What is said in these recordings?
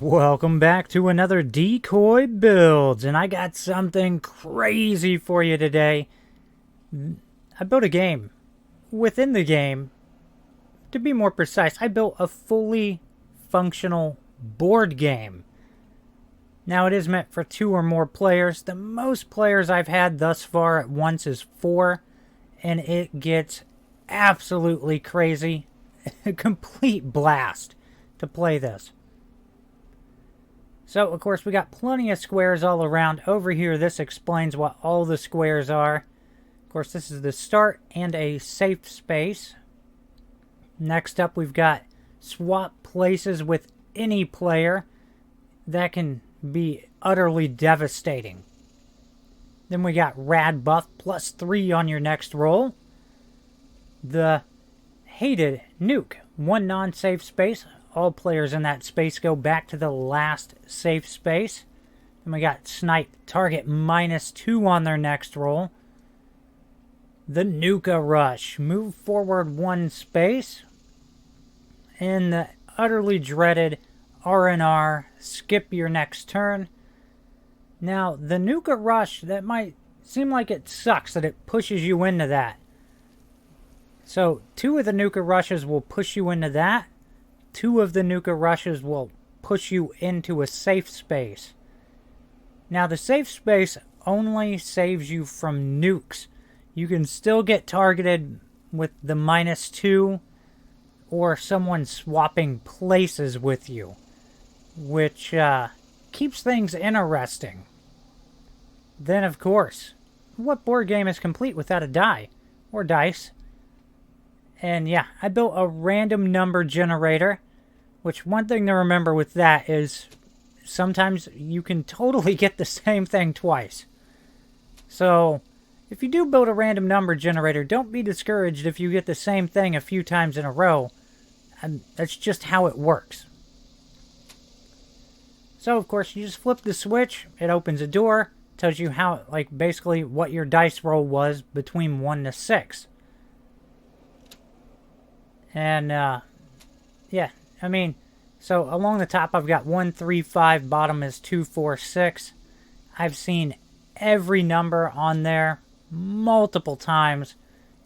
Welcome back to another Decoy Builds, and I got something crazy for you today. I built a game. Within the game, to be more precise, I built a fully functional board game. Now, it is meant for 2 or more players. The most players I've had thus far at once is 4, and it gets absolutely crazy. A complete blast to play this. So, of course, we got plenty of squares all around. Over here, this explains what all the squares are. Of course, this is the start and a safe space. Next up, we've got swap places with any player. That can be utterly devastating. Then we got rad buff +3 on your next roll. The hated nuke, 1 non-safe space. All players in that space go back to the last safe space. Then we got snipe target -2 on their next roll. The Nuka Rush, move forward 1 space. And the utterly dreaded R&R, skip your next turn. Now, the Nuka Rush, that might seem like it sucks that it pushes you into that. So, 2 of the Nuka Rushes will push you into that. 2 of the Nuka Rushes will push you into a safe space. Now, the safe space only saves you from nukes. You can still get targeted with the -2 or someone swapping places with you, which keeps things interesting. Then, of course, what board game is complete without a die or dice? And yeah, I built a random number generator, which one thing to remember with that is sometimes you can totally get the same thing twice. So, if you do build a random number generator, don't be discouraged if you get the same thing a few times in a row. And that's just how it works. So, of course, you just flip the switch, it opens a door, tells you how, like, basically what your dice roll was between 1 to 6. And, yeah, I mean, so along the top I've got 1, 3, 5, bottom is 2, 4, 6. I've seen every number on there multiple times,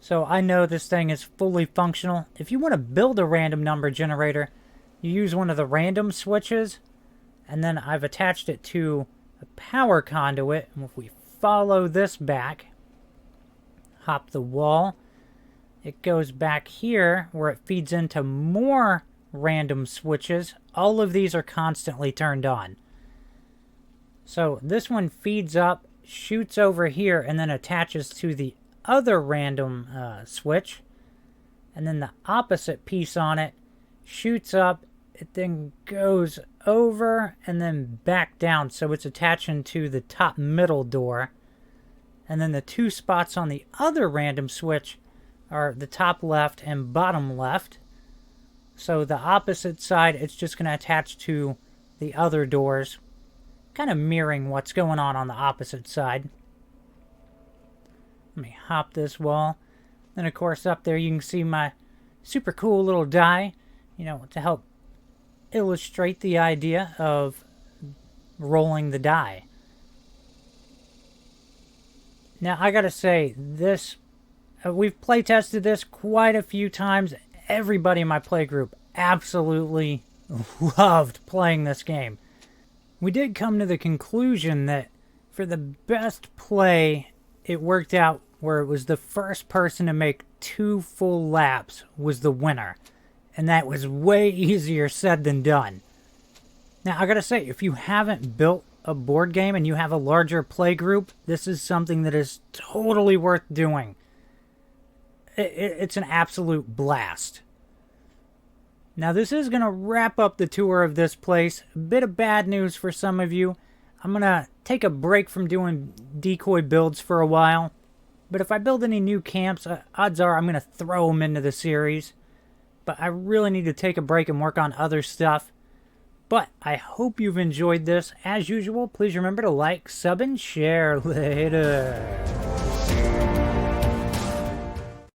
so I know this thing is fully functional. If you want to build a random number generator, you use one of the random switches, and then I've attached it to a power conduit, and if we follow this back, hop the wall, it goes back here where it feeds into more random switches. All of these are constantly turned on. So this one feeds up, shoots over here, and then attaches to the other random switch. And then the opposite piece on it shoots up, it then goes over and then back down. So it's attaching to the top middle door. And then the 2 spots on the other random switch are the top left and bottom left. So the opposite side, it's just going to attach to the other doors, kind of mirroring what's going on the opposite side. Let me hop this wall. Then, of course, up there you can see my super cool little die, you know, to help illustrate the idea of rolling the die. Now, I gotta say, this we've play tested this quite a few times. Everybody in my play group absolutely loved playing this game. We did come to the conclusion that for the best play, it worked out where it was the first person to make 2 full laps was the winner. And that was way easier said than done. Now, I gotta say, if you haven't built a board game and you have a larger play group, this is something that is totally worth doing. It's an absolute blast. Now, this is going to wrap up the tour of this place. A bit of bad news for some of you. I'm going to take a break from doing Decoy builds for a while. But if I build any new camps, odds are I'm going to throw them into the series. But I really need to take a break and work on other stuff. But I hope you've enjoyed this. As usual, please remember to like, sub, and share. Later.